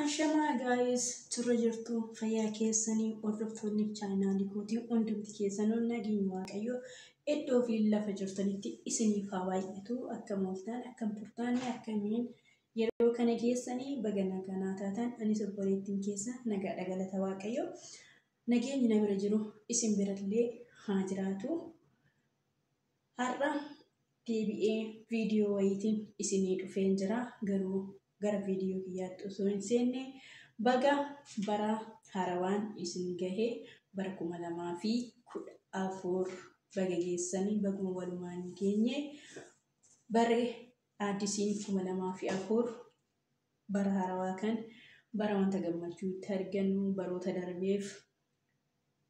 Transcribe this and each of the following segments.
Ashama guys, turre jirtu fayyaa keessanii hordoftoonni chaanaalii kootii hundumti keessanuu nageenya waaqayyoo iddoo fi lafa jirtanitti isiniif haa baay'atu akka mooltaan akka turtaan akkamiin yeroo kana keessanii bagana kanaa taatan anis obboleettiin keessa nagaadha galata waaqayyoo nageenyi na bira jiru isin birallee haa jiraatu. Har'a deebi'ee viidiyoo wayitiin isinii dhufeen jira garuu gara viidiyoo kiyyaatti osoo hin seenne baga bara harawaan isin gahee bara 2014 baga geessanii baguma walumaan geenye bare addisiin 2004 bara harawaa kan bara wanta gammachuu itti argannu baroota darbeef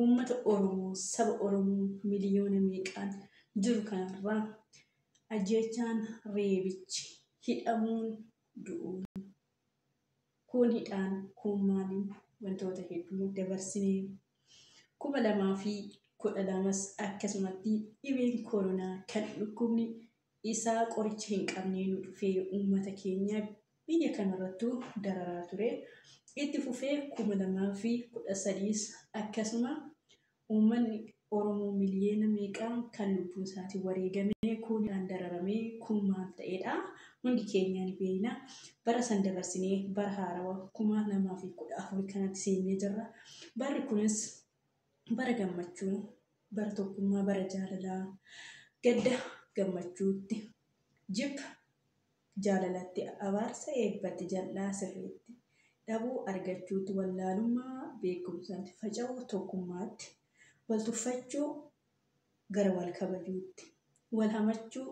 uummata Oromoo saba Oromoo miliyoona meeqaan jiru kanarraa ajjechaan reebichi hidhamuun du'uun kun hidhaan kun maaliin wantoota hedduu dabarsinee 2012 akkasumatti dhibeen koronaa kan dhukkubni isaa qoricha hin qabne nu dhufee uummata keenya biyya kanarrattuu dararaa ture. Itti fufee 2013 akkasuma uummanni Oromoo miliyoona meeqaan kan lubbuun isaatii wareegamee kuunaan dararamee kun maal ta'edha hundi keenya ni beekna. Bara san dabarsinee bara haarawaa 2014 kanatti seennee jirra. Barri kunis bara gammachuu, bara tokkummaa, bara jaalalaa, gadda gammachuutti, jibba jaalalatti, abaarsa eebbatti, jal'aa sirriitti, dhabuu argachuutti, wallaalummaa beekumsaatti, faca'uu tokkummaatti, wal tuffachuu gara wal kabajuutti, wal hamachuu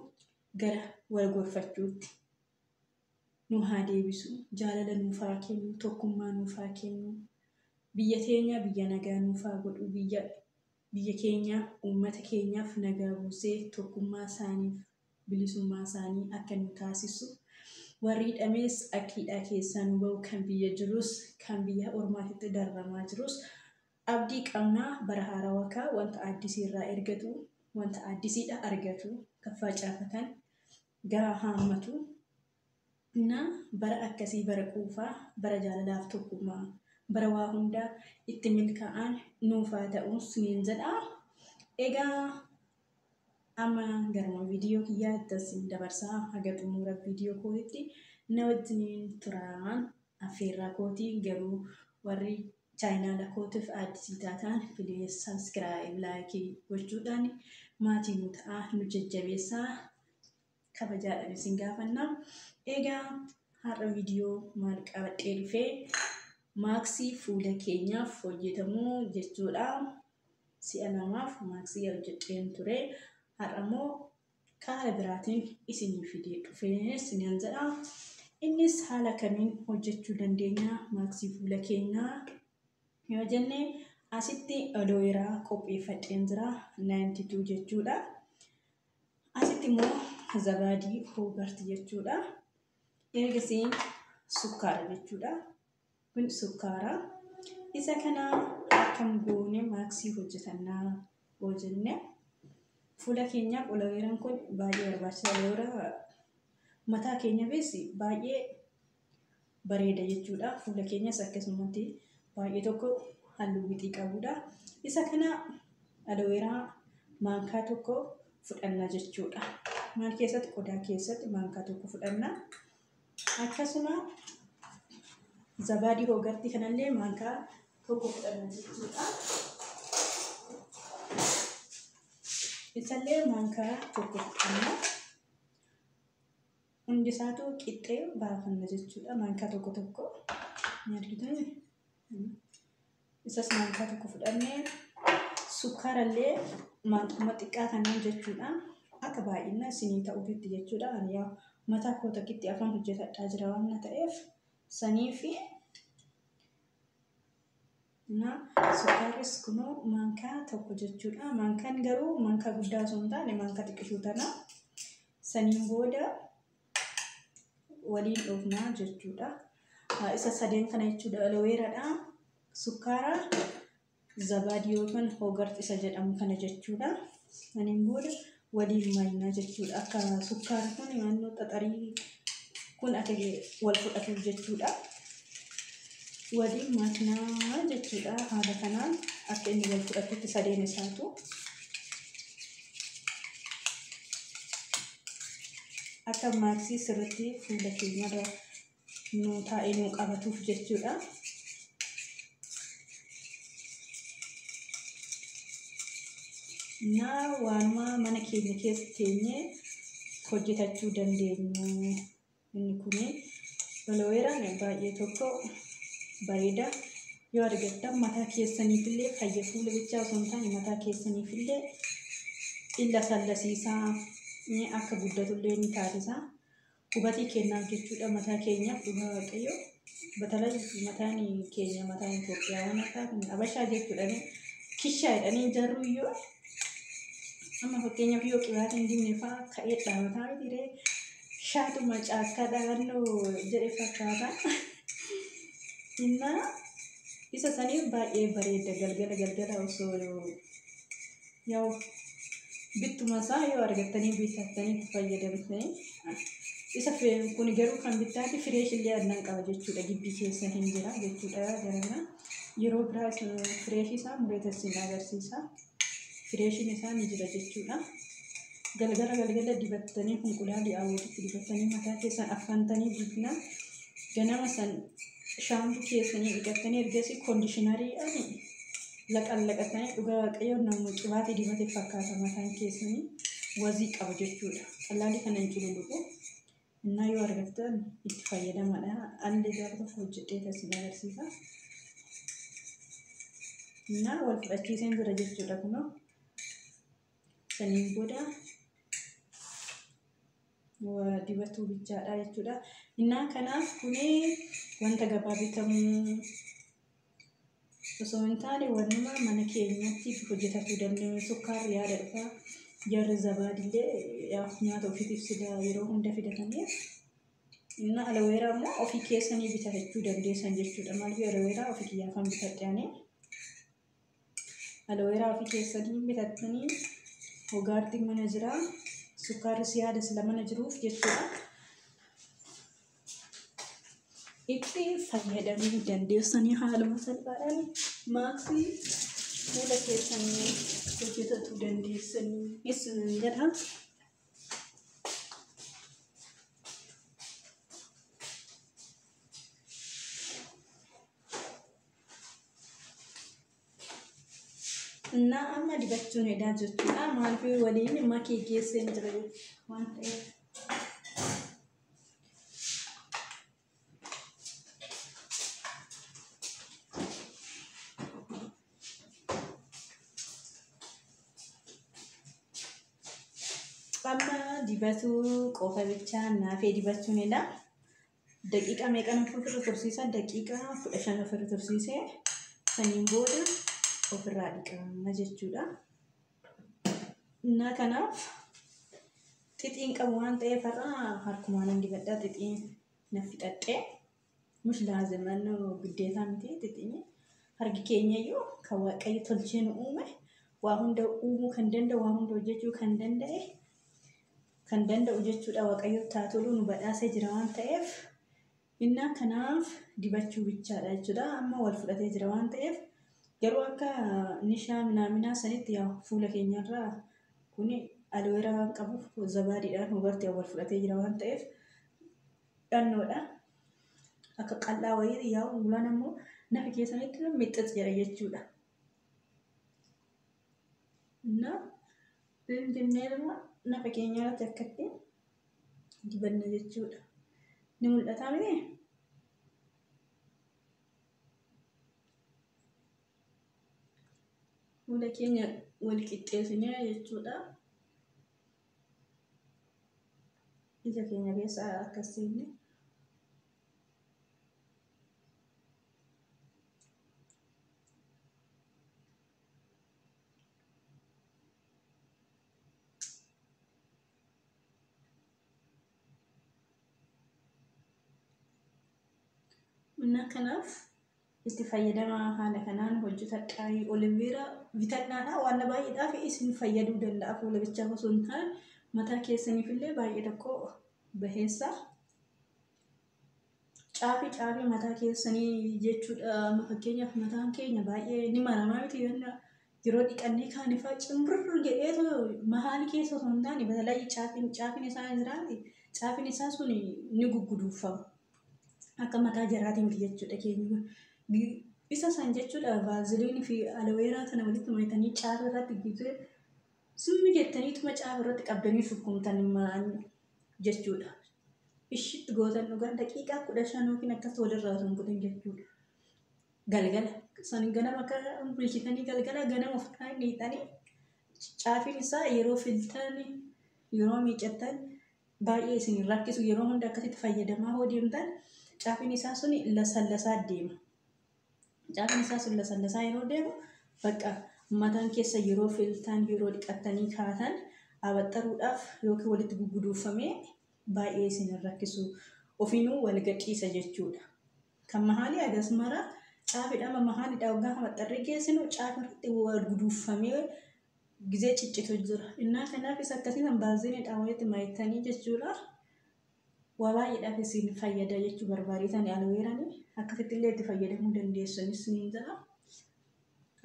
gara wal gorfachuutti nu haa deebisu. Jaalala nuuf haa kennu, tokkummaa nuuf haa kennu, biyya teenya biyya nagaa nuuf haa godhu, biyya keenya uummata keenyaaf nagaa buusee tokkummaa isaaniif bilisummaa isaanii akka nu taasisu. Warri hidhames akka hidhaa keessaa nu bahu kan biyya jirus kan biyya ormaatitti dararamaa jirus abdii qabnaa. Bara haarawaa kaa wanta addisiirraa ergatu wanta addisiidha argatu kaffaa caafatan garaa haammatu na bara akkasii bara quufaa bara jaalalaaf tokkummaa bara waa hundaa itti milkaa'an nuuf haa ta'u siniin jedha. Egaa amma garuma viidiyoo kiyyaatti dabarsaa haga xumura viidiyoo kootitti na wajjiniin turaan affeerraa kootii. Garuu warri chaanaala kootiif addisii taataan please subscribe like gochuudhaan maatii nu ta'a nu jajjabeessaa kabajaadhaan isin gaafanna. Egaa har'a viidiyoo maal qabadhee dhufee maaksii fuula keenyaaf hojjetamu jechuudha. Si'a lamaaf maaksii hojjedheen ture. Har'ammoo karaa biraatiin isinii fidee dhufee isiniin jedha. Innis haala kamiin hojjechuu dandeenya maaksii fuula keenyaa yoo jenne asitti aloe-veraa qopheeffadheen jira 92 jechuudha. Asitti immoo zabaadii hogarti jechuudha. Ergasii sukkaara jechuudha. Kun sukkaara isa kana akkam goone maaksii hojjetannaa yoo jenne fuula keenyaaf aloe-veraan kun baay'ee barbaachisaa. Aloe-veraa mataa keenyaafis baay'ee bareeda jechuudha. Fuula keenyas akkasumatti baay'ee tokko halluu wixii qabudha. Isa kana aloe-veraa maankaa tokko fudhanna jechuudha. Maal keessatti qodaa keessatti maankaa tokko fudhanna. Akkasuma zabaadii hogartii kanallee maankaa tokko fudhanna jechuudha. Isallee maankaa tokko fudhanna. Hundi isaatu qixxee baafanna jechuudha. Maankaa tokko tokko nyaatutani. Isas maankaa tokko fudhannee sukkaarallee maankuma xiqqaa kanaan jechuudha. Akka baay'ina isinii ta'uutti jechuudha. Ani yaa mataa koo takkitti afaan hojjetadhaa jira waan ta'eef sanii fi sukkaaris kunoo maankaa tokko jechuudha. Maankaan garuu maankaa guddaa osoo hin taane maankaa xiqqishuu tana saniin booda waliin dhoofnaa jechuudha. Isa sadeen kana jechuudha. Aloe-veraadha, sukkaara, zabaadii yookaan hogarti isa jedhamu kana jechuudha. Saniin booda waliin maayinaa jechuudha. Akka sukkaara kun naannoo xaxarii kun akka wal fudhatuuf jechuudha. waliin maknaa jechuudha. Haala kanaan akka inni wal fudhatutti sadeen isaatu akka maaksii sirriitti fuula keenyarra nu taa'ee nu qabatuuf jechuudha. Waanuma mana keenya keessa teenyee hojjetachuu dandeenyu. Inni kun aloe-veraan baay'ee tokko bareeda. Yoo argattan mataa keessaniifillee fayya fuula bichaa osoo hin taane mataa keessaniifillee illa sallasiisaa akka guddatullee ni taasisa. Hubatii kennaa jechuudha mataa keenyaaf dhugaa waaqayyo. Batalaa mataan keenya mataan Itoophiyaa waan akka Habashaa jechuudha. Kishaa jedhanii jarru iyyuu amma fakkeenyaaf yoo qibaata hin dibne fa'aa ka'ee dhaabataa jiree shaatuma caakkaa dhaabannoo jedhe fakkaata. Isa saniif baay'ee bareeda galgala osoo yoo bittuma isaa yoo argattanii bitattanii fayyadamtanii isa kun garuu kan bittaatti fireeshillee adnaan qaba jechuudha. Gibbii keessa hin jira jechuudha. Garana yeroo biraa fireesh isaa mureetassin agarsiisa. Fireeshin isaa ni jira jechuudha. Galgala dibattanii qulqulluu awwaalitti dibattanii mataa keessan affantanii bulfina. Ganama san shaampuu keessanii dhiqattanii ergasii koondishinarii laqatanii dhugaa waaqayyoon namni qibaate dibate fakkaata mataan keessanii wazii qaba jechuudha. Qalaalii kana hin cululuqu. Yoo argattan itti fayyadamadha. Ani gaafa tokko hojjedhee isin agarsiisa. Wal fudhachiiseen jira jechuudha kunoo. Saniin booda dibatu bichaadha jechuudha. Kanaaf kunii wanta gabaa bitamu osoo hin taane wanuma mana keenyatti hojjetachuu dandeenyu. Sukkaarri yaada dhufaa jarri zabaadillee nyaata ofiitiif sida yeroo hunda fidatanii aloe-veraa immoo ofii keessanii bitachuu dandeessan jechuudha. Maaliif aloe-veraa ofii kiyyaafan bitadhaanii aloe-veraa ofii keessanii bitattanii hogaartiin mana jira. Sukkaarri siyaada sila mana jiruuf jechuudha. Itti fayyadamuu dandeessanii haaluma salphaadhaan maaksii fuula keessanii hojjetachuu dandeessanii isin jedha. Amma dibachuun edaa jechuudha. Maaliif waliin makee geessee jira waan ta'eef. Amma dibatuu qofa bichaa naafee dibachuun edaa. Daqiiqaa meeqan ofirra tursiisa? Daqiiqaa 15 ofirra tursiisee saniin booda ofirraa dhiqama jechuudha. Kanaaf xixiin qabu waan ta'eef harkumaan dibadhaa xixiin na fixadhee mush laaziman guddeetaa miti xixiin harki keenya iyyuu kan waaqayyo tolchee nu uume waa hunda uumuu kan danda'u waa hunda hojjechuu kan danda'u jechuudha. Waaqayyo taatoluu nu badhaasee jira waan ta'eef kanaaf dibachuu bichaadha jechuudha. Amma wal fudhatee jira waan ta'eef garuu akka nishaa minaaminaa sanitti fuula keenyarraa kun aloe-veraa waan qabuuf zabaadiidhaan hubartee wal fudhatee jira waan ta'eef dhannoodha. Akka qal'aa wayii ulaan ammoo nafa keessanitti mixxis jira jechuudha. Dinneeruma nafa keenyarratti akkatti dibanna jechuudha. Ni mul'ataa miti? Fuula keenya wal qixxeessinee jechuudha. Ija keenya keessa akkasiin kanaaf itti fayyadamaa haala kanaan hojjetadhaa. Aloe-veraa bitannaadha waan baay'eedhaaf isin fayyaduu danda'a. Fuula bichaa osoo hin taane mataa keessaniifillee baay'ee tokko baheessa. caafii mataa keessanii jechuudha. Fakkeenyaaf mataan keenya baay'ee ni maramaa miti yeroo dhiqannee kaanifaa cimburr jedheetu mahaali keessa osoo hin taane batalaayi caafiin isaa jiraate caafiin isaa sun ni gugguduufama. Akka mataa jaraatiin jechuudha keenya. Isa san jechuudha vaaziliinii fi aloweeraa kana walitti maritanii caafa irratti gisee simmi jettaniituma caafa irratti qabdanii sukkumtan jechuudha. Ishitti gootan dhugan daqiiqaa 15 yookiin akkas walirraa osoo hin kutin jechuudha. Galgala san ganama akka bulchitanii galgala ganama ofirraa dhiitanii caafiin isaa yeroo filtan yeroo miicattan baay'ee isin rakkisu yeroo hunda akkasitti fayyadamaa hoo deemtan caafiin isaa sun lasallasaa deema. Caafiin isaa sun lasallasaa yeroo deemu bakka mataan keessa yeroo filtan yeroo dhiqattanii kaatan abaxxaruudhaaf yookiin walitti gugguduufamee baay'ee isin rakkisu ofiinuu wal gadhiisa jechuudha. Kan mahaalii agas mara caafiidhaan mahaaliidhaa waggaa abaxxarree geessinu caafi irratti wal guduufamee gizee ciccitu jira. Innaa kanaaf isa akkasiin baaziliinii walitti maritanii jechuudha. Waa baay'eedhaaf isin fayyada jechuu barbaadan aloweeraan akkasitti illee itti fayyadamuu dandeessanis ni jira.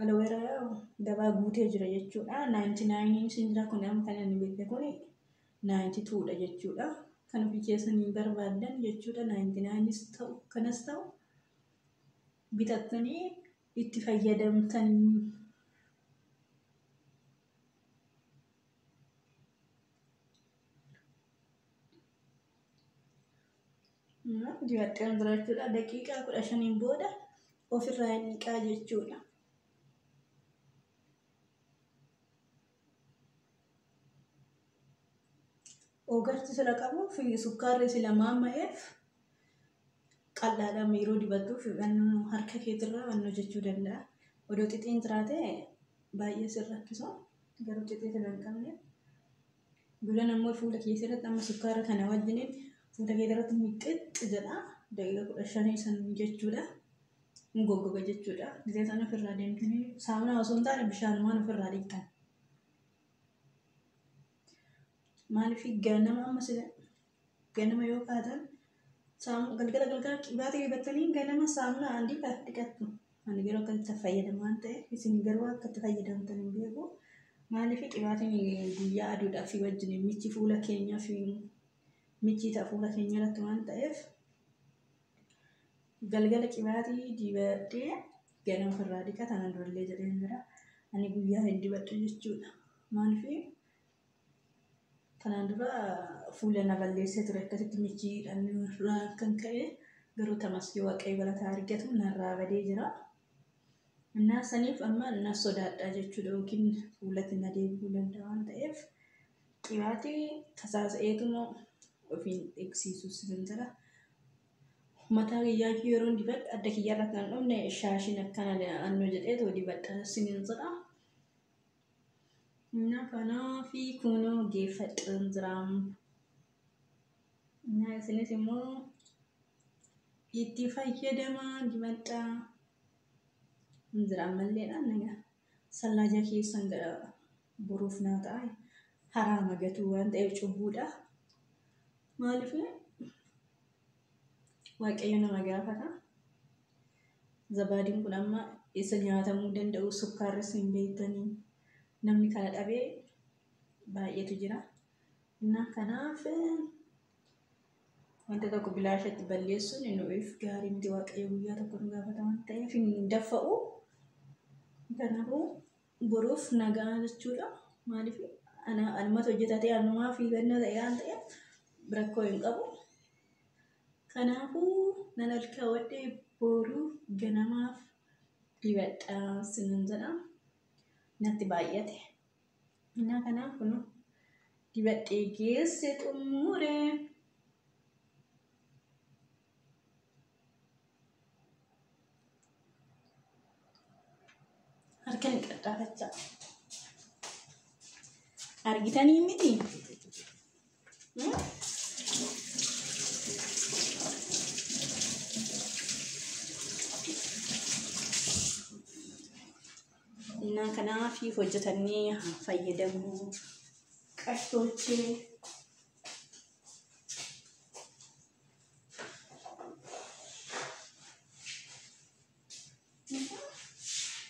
Aloweeraa gabaa guutee jira jechuudha. 99 isin jira kun amma kan inni beekte kun 92 dha jechuudha. Kan ofii keessanii barbaadan jechuudha 99 ta'u kanas ta'u bitattanii itti fayyadamtan. Dibaddeen jirachuudha daqiiqaa 15 booda ofirraa dhiqaa jechuudha. Ogarti sila qabu fi sukkaarri sila maama'eef qal'aadhaan yeroo dibattuuf harka keetirraa wannoo jechuu danda'a. Odoo xixiin jiraate baay'ee sin rakkisa. Garuu xixiin hin qabne. Bulan ammoo fuula keessatti amma sukkaara kana wajjiniin fuula keetirratti miixxixxi jedha. Daqiiqaa 15 san jechuudha. Ngoggoga jechuudha. Gisee sana ofirraa deemtanii saamunaa osoo hin taane bishaanumaan ofirraa dhiqtan. Maaliif ganama amma sila ganama yoo kaatan galgala qibaatii dibattanii ganama saamunaa andii dhiqattu. Ani garuu akkasitti fayyadamu waan ta'eef isin garuu akkatti fayyadamtan hin beeku. Maaliif qibaatiin guyyaa aduudhaa fi wajjin michi fuula keenyaa fi michi ta'a fuula keenya irratti waan ta'eef galgala qibaatii dibadhee ganama ofirraa dhiqatan durallee jedheen jira. Ani guyyaa hin dibadhu jechuudha. Maaliif kanaan dura fuula na balleessee ture akkasitti michiidhaan irraa kan ka'e garuu tamaskii waaqayyo galataa argatu narraa badee jira. Innaa saniif amma na sodaadha jechuudha yookiin fuulatti na deebi'uu danda'a waan ta'eef qibaatii tasaasa'eetuma ofiin eegsiisuus ni jira. Mataa kiyyaa yeroo dibadhu adda kiyyarra kan dhumne shaashiin akkana annoo jedheetu dibadha sin jira. Kanaafi kunoo geeffadhaan jiraam. Isinis immoo itti fayyadamaa dibadhaa. Jiraam malleedhaan nagaa sallaaja keessan gara boruuf naa ta'a. Haraama gatuu waan ta'eef cubbuudha. Maaliif waaqayyo nama gaafata. Zabaadiin kun amma isa nyaatamuu danda'u sukkaarris hin beektanii. Namni kana dhabee baay'eetu jira. Innaa kanaaf wanta tokko bilaashatti balleessuun nuuf gaarii miti waaqayyo guyyaa tokko nu gaafata waan ta'eef hin daffa'u. Kanaafuu boruuf nagaa jechuudha. Maaliif anumatu hojjetatee anumaa fi ganna ta'e waan ta'eef rakkoo hin qabu. Kanaafuu nan halkaa wadhee boruuf ganamaaf dibadhaa sin jedha. Natti baay'ate. Innaa kanaaf kun dibadhee geesse xumure. Harka ni qaxxaafachaa. Argitanii miti? Innaa kanaaf hojjetanii fayyadamu qaxxoolchee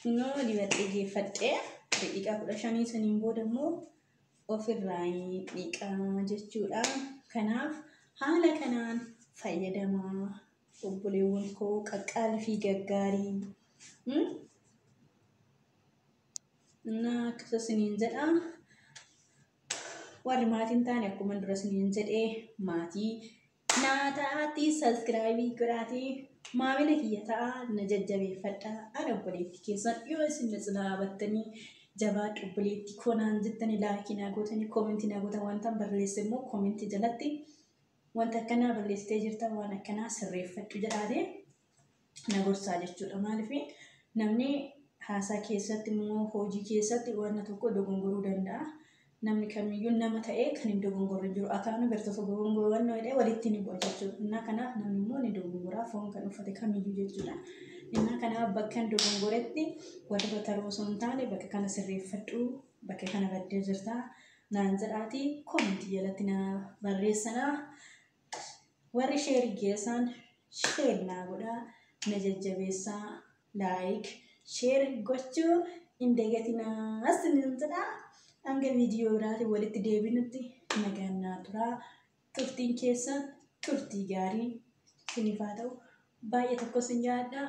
No dibadhee geeffadhee daqiiqaa 15 saniin booda immoo ofirraa dhiqaa jechuudha. Kanaaf haala kanaan fayyadamaa obboleewwan koo qaqqaalii fi gaggaarii. Akkasa isiniin jedha. Warri maatiin taane akkuma dura isiniin jedhee maatii naataatti subscribe godhaatii maamila kiyya ta'a na jajjabeeffadha. Ana obboleetti keessan yoo isin dhaabattanii jabaa obboleetti koonaan jettanii laayikii naa gootanii koomentii naa gootan wanta barreesse immoo koomentii jalatti wanta akkanaa barreessitee jirtan waan akkanaa sirreeffadhu jedhaatee na gorsaa jechuudha. Maaliif namni haasaa keessatti immoo hojii keessatti waan tokko dogongoruu danda'a. Namni kamiyyuu nama ta'ee kan hin dogongorre jiru akaanu gartoota dogongoraan jedhee walitti ni bu'a jechuudha. Kanaaf namni immoo ni dogongora foon kan uffate kamiyyuu jechuudha. Kanaaf bakka dogongoretti warra taroo osoo hin taane bakka kana sirreeffadhu bakka kana baddee jirta naan jedhaatii koomentii jalatti na barreessanaa. Warri sheerii geessan sheer naa godhaa na jajjabeessaa laayik sheer gochuu hin dagatinaa isiniin jedhaa. Hanga viidiyoo biraatti walitti deebinutti nagaan naa turaa. Turtiin keessan turtii gaarii isiniif haa ta'u. Baay'ee tokko isin yaadda.